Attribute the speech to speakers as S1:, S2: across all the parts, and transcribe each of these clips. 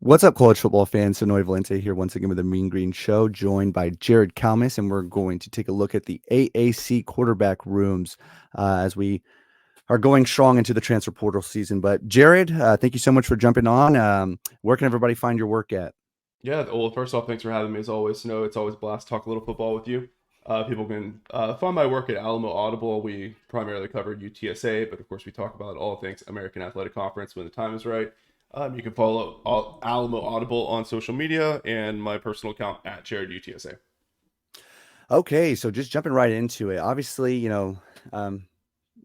S1: What's up, college football fans? Sonoy Valente here once again with the Mean Green Show, joined by Jared Kalmus, and we're going to take a look at the AAC quarterback rooms as we are going strong into the transfer portal season. But Jared, thank you so much for jumping on. Where can everybody find your work at?
S2: Yeah, well, first off, thanks for having me as always. No, it's always a blast to talk a little football with you. People can find my work at Alamo Audible. We primarily cover UTSA, but of course, we talk about all things American Athletic Conference when the time is right. You can follow Alamo Audible on social media and my personal account at Jared UTSA.
S1: Okay, so just jumping right into it. Obviously,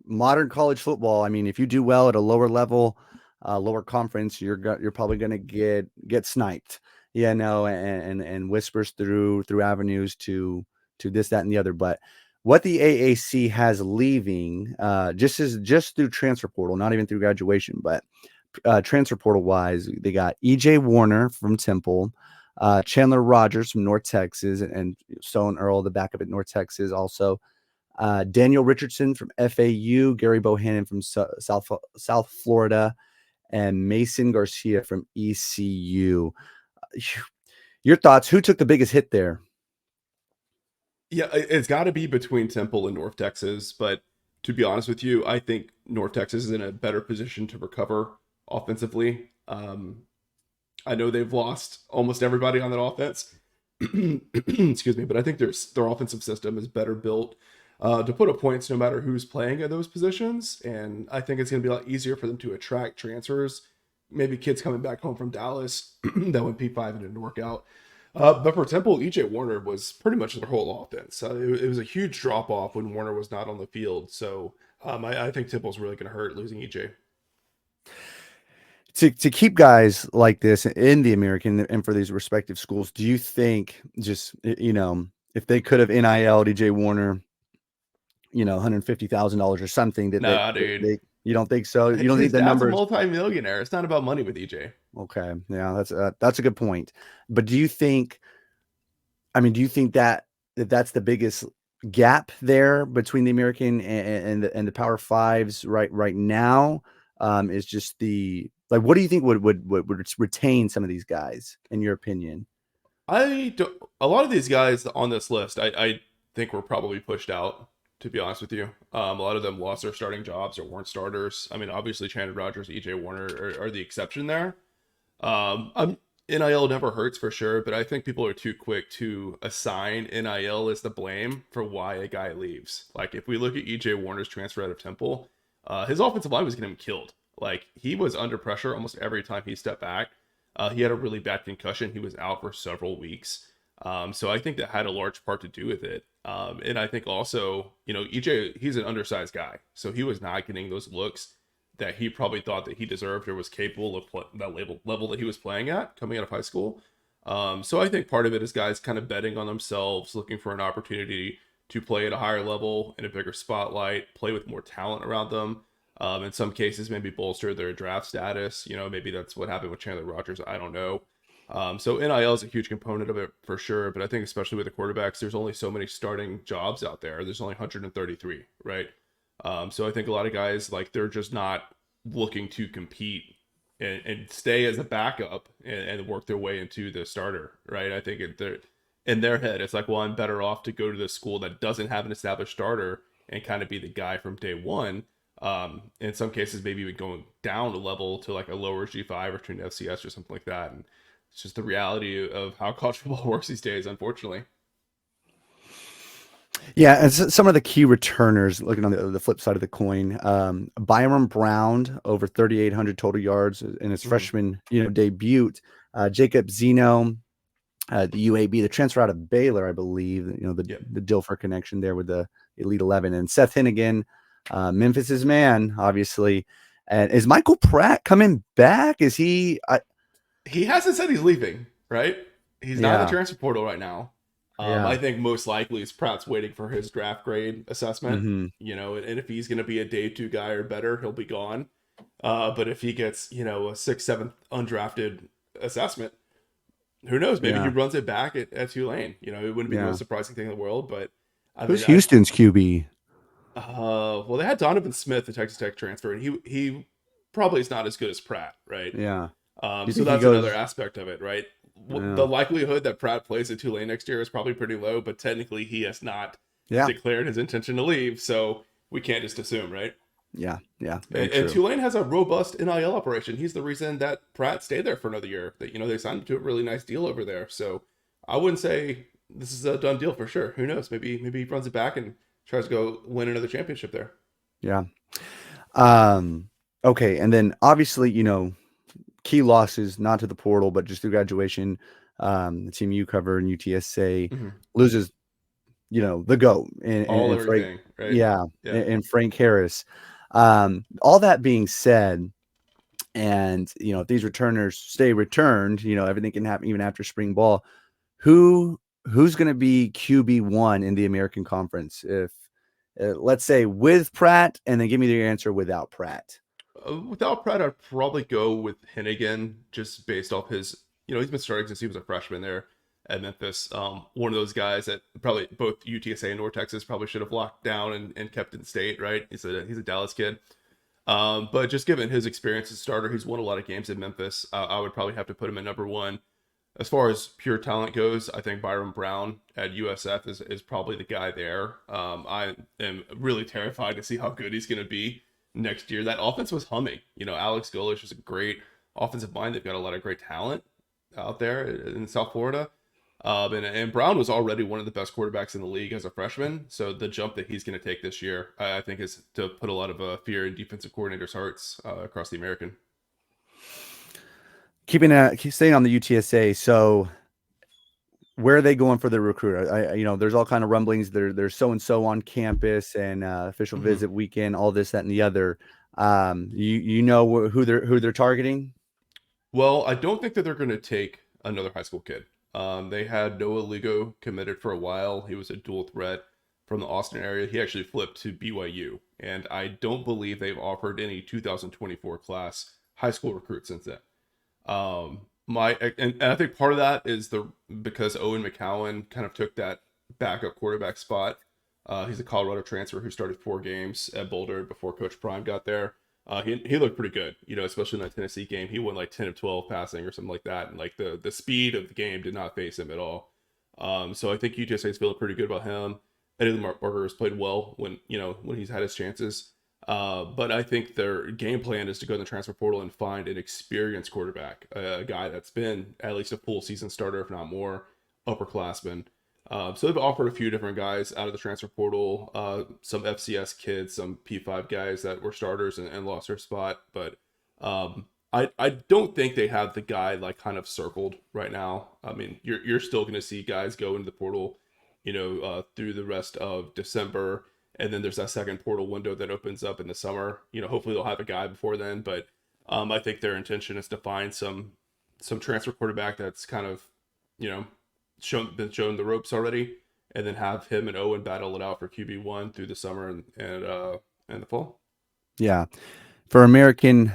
S1: modern college football. I mean, if you do well at a lower level, lower conference, you're probably going to get sniped. Yeah, no, and whispers through avenues to this, that, and the other. But what the AAC has leaving, just through transfer portal, not even through graduation, but transfer portal wise, they got EJ Warner from Temple, Chandler Rogers from North Texas, and Stone Earl, the backup at North Texas, also Daniel Richardson from FAU, Gary Bohannon from South Florida, and Mason Garcia from ECU. Your thoughts? Who took the biggest hit there?
S2: Yeah, it's got to be between Temple and North Texas, but to be honest with you, I think North Texas is in a better position to recover offensively. I know they've lost almost everybody on that offense. Excuse me, but I think their offensive system is better built to put up points no matter who's playing at those positions, and I think it's going to be a lot easier for them to attract transfers, maybe kids coming back home from Dallas that went P5 and didn't work out. But for Temple, EJ Warner was pretty much their whole offense. It was a huge drop off when Warner was not on the field. So I think Temple's really going to hurt losing EJ.
S1: To keep guys like this in the American and for these respective schools, do you think if they could have NIL DJ Warner, $150,000 or something that
S2: Nah, dude.
S1: they you don't think so? You don't
S2: His
S1: think the
S2: dad's a
S1: numbers?
S2: multi-millionaire. It's not about money with EJ.
S1: Okay, yeah, that's a good point. But do you think? I mean, do you think that's the biggest gap there between the American and the Power Fives right now? Is just the like, what do you think would retain some of these guys in your opinion?
S2: I don't, a lot of these guys on this list, I think were probably pushed out. To be honest with you, a lot of them lost their starting jobs or weren't starters. I mean, obviously, Chandler Rogers, EJ Warner are the exception there. NIL never hurts for sure, but I think people are too quick to assign NIL as the blame for why a guy leaves. Like if we look at EJ Warner's transfer out of Temple, his offensive line was getting him killed. Like he was under pressure almost every time he stepped back. He had a really bad concussion. He was out for several weeks. So I think that had a large part to do with it. And I think also, EJ, he's an undersized guy. So he was not getting those looks that he probably thought that he deserved or was capable of that level that he was playing at coming out of high school. So I think part of it is guys kind of betting on themselves, looking for an opportunity to play at a higher level in a bigger spotlight, play with more talent around them. In some cases, maybe bolster their draft status. Maybe that's what happened with Chandler Rogers. I don't know. So NIL is a huge component of it for sure, but I think especially with the quarterbacks, there's only so many starting jobs out there. There's only 133, right? So I think a lot of guys like they're just not looking to compete and stay as a backup and work their way into the starter, right? I think in their head, it's like, well, I'm better off to go to the school that doesn't have an established starter and kind of be the guy from day one. In some cases, maybe even going down a level to like a lower G5 or to an FCS or something like that. And it's just the reality of how college football works these days, unfortunately.
S1: Yeah, and some of the key returners, looking on the flip side of the coin, Byron Brown over 3,800 total yards in his
S2: Mm-hmm.
S1: freshman debut. Jacob Zeno, the UAB, the transfer out of Baylor, I believe.
S2: Yep.
S1: The Dilfer connection there with the Elite 11, and Seth Hennigan, Memphis's man, obviously. And is Michael Pratt coming back? Is he?
S2: He hasn't said he's leaving, right? He's not in the
S1: Yeah,
S2: transfer portal right now. I
S1: yeah.
S2: think most likely is Pratt's waiting for his draft grade assessment.
S1: Hmm.
S2: And if he's going to be a day two guy or better, he'll be gone. But if he gets, a sixth, seventh undrafted assessment, who knows? Maybe he
S1: Yeah,
S2: runs it back at Tulane. It wouldn't be the
S1: yeah.
S2: most surprising thing in the world. But I
S1: Who's
S2: mean,
S1: Houston's QB?
S2: well, they had Donovan Smith, the Texas Tech transfer, and he probably is not as good as Pratt, right?
S1: Yeah. You
S2: So
S1: think he
S2: that's another
S1: goes?
S2: aspect of it, right?
S1: Yeah,
S2: The likelihood that Pratt plays at Tulane next year is probably pretty low, but technically he has not
S1: yeah,
S2: declared his intention to leave, so we can't just assume, right?
S1: yeah, yeah. Very
S2: And
S1: true.
S2: Tulane has a robust NIL operation. He's the reason that Pratt stayed there for another year. That they signed him to a really nice deal over there. So I wouldn't say this is a done deal for sure. Who knows? Maybe he runs it back and tries to go win another championship there.
S1: Yeah. Um. Okay, and then obviously, key losses, not to the portal, but just through graduation. The team you cover in UTSA
S2: Mm-hmm.
S1: loses, the GOAT
S2: All
S1: and Frank,
S2: everything, right?
S1: yeah,
S2: Yeah.
S1: and Frank Harris. All that being said, and if these returners stay returned, everything can happen even after spring ball. Who's going to be QB1 in the American Conference? If let's say with Pratt, and then give me the answer without Pratt.
S2: Without Pratt, I'd probably go with Hennigan just based off his, he's been starting since he was a freshman there at Memphis. One of those guys that probably both UTSA and North Texas probably should have locked down and kept in state, right? He's a Dallas kid. But just given his experience as starter, he's won a lot of games in Memphis. I would probably have to put him at number one. As far as pure talent goes, I think Byron Brown at USF is probably the guy there. I am really terrified to see how good he's going to be next year. That offense was humming. Alex Golish is a great offensive mind. They've got a lot of great talent out there in South Florida. And Brown was already one of the best quarterbacks in the league as a freshman. So the jump that he's going to take this year, I think, is to put a lot of fear in defensive coordinators' hearts across the American.
S1: Keep staying on the UTSA. So where are they going for the recruit? There's all kind of rumblings. There's so and so on campus and official
S2: Mm-hmm.
S1: visit weekend, all this, that, and the other. You know who they're targeting?
S2: Well, I don't think that they're going to take another high school kid. They had Noah Lugo committed for a while. He was a dual threat from the Austin area. He actually flipped to BYU, and I don't believe they've offered any 2024 class high school recruits since then. And I think part of that is because Owen McCowan kind of took that backup quarterback spot. He's a Colorado transfer who started 4 games at Boulder before Coach Prime got there. He looked pretty good, especially in that Tennessee game. He won like 10 of 12 passing or something like that, and like the speed of the game did not face him at all. So I think UTSA is feeling pretty good about him. Eddie Marker has played well when he's had his chances. But I think their game plan is to go in the transfer portal and find an experienced quarterback, a guy that's been at least a full season starter, if not more, upperclassman. So they've offered a few different guys out of the transfer portal, some FCS kids, some P5 guys that were starters and lost their spot. But I don't think they have the guy like kind of circled right now. I mean, you're still going to see guys go into the portal, through the rest of December, and then there's that second portal window that opens up in the summer. Hopefully they'll have a guy before then, but I think their intention is to find some transfer quarterback that's kind of you know been shown the ropes already, and then have him and Owen battle it out for QB1 through the summer and the fall.
S1: Yeah, for American,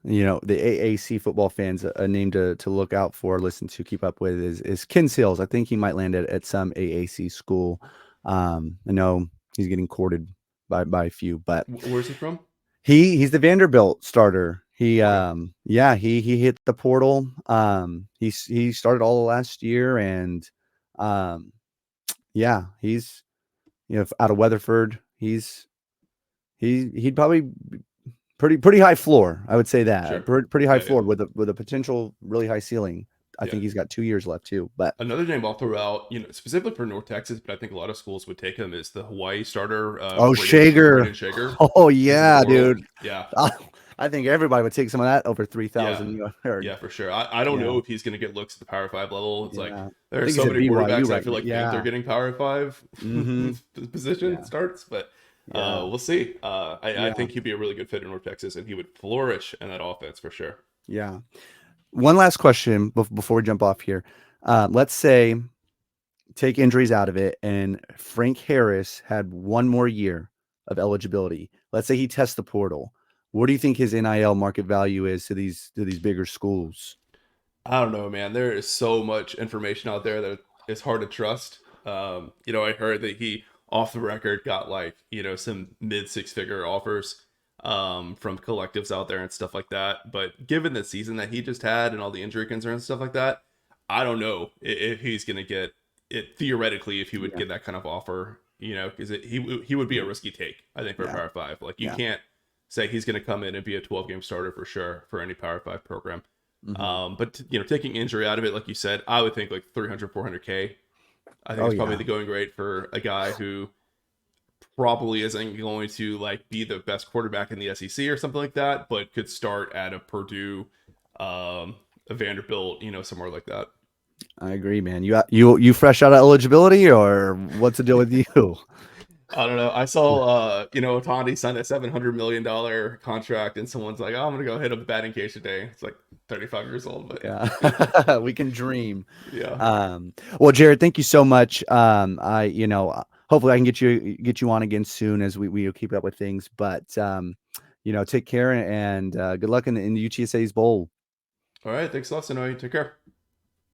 S1: the AAC football fans, a name to look out for, listen to, keep up with is Ken Seals. I think he might land at some AAC school. I know he's getting courted by a few, but
S2: Where's he from?
S1: he's the Vanderbilt starter.
S2: Okay,
S1: He hit the portal. He started all the last year, and um, he's out of Weatherford. He'd probably pretty high floor. I would say that
S2: sure.
S1: pretty high
S2: Yeah, yeah,
S1: floor with a potential really high ceiling. I
S2: yeah.
S1: think he's got 2 years left too. But
S2: Another name I'll throw out, specifically for North Texas, but I think a lot of schools would take him, is the Hawaii starter,
S1: oh,
S2: Braden
S1: Shager.
S2: Shager.
S1: Oh
S2: He's in the
S1: yeah,
S2: portal.
S1: dude.
S2: Yeah,
S1: I think everybody would take some of that over
S2: yeah,
S1: 3,000. Or
S2: yeah, for sure. I don't
S1: yeah,
S2: know if he's going to get looks at the Power Five level. It's like
S1: yeah. I
S2: there are
S1: think he's
S2: so
S1: at
S2: many
S1: BYU
S2: quarterbacks that I
S1: right
S2: feel
S1: now.
S2: like think they're
S1: Yeah.
S2: getting Power Five
S1: Mm-hmm.
S2: position
S1: Yeah.
S2: starts, but
S1: Yeah.
S2: we'll see. I
S1: Yeah.
S2: think he'd be a really good fit in North Texas, and he would flourish in that offense for sure.
S1: Yeah. One last question before we jump off here. Let's say take injuries out of it, and Frank Harris had one more year of eligibility. Let's say he tests the portal. What do you think his NIL market value is to these bigger schools?
S2: I don't know, man. There is so much information out there that it's hard to trust. I heard that he off the record got like, some mid 6 figure offers. from collectives out there and stuff like that. But given the season that he just had and all the injury concerns and stuff like that, I don't know if he's going to get it theoretically, if he would get that kind of offer, because he would be a risky take, I think, for Power 5. Like, you can't say he's going to come in and be a 12-game starter for sure for any Power 5 program. But taking injury out of it, like you said, I would think like 300, 400K. I think it's probably the going rate for a guy who probably isn't going to like be the best quarterback in the SEC or something like that, but could start at a Purdue, a Vanderbilt, somewhere like that.
S1: I agree, man. You fresh out of eligibility, or what's the deal with you?
S2: I don't know. I saw, Otani signed a $700 million contract, and someone's like, "Oh, I'm gonna go hit a batting cage today." It's like 35 years old, but
S1: yeah, we can dream.
S2: Yeah.
S1: Well, Jared, thank you so much. Hopefully I can get you on again soon as we keep up with things. But take care and good luck in the UTSA's bowl.
S2: All right. Thanks a lot, Sonoy. Take care.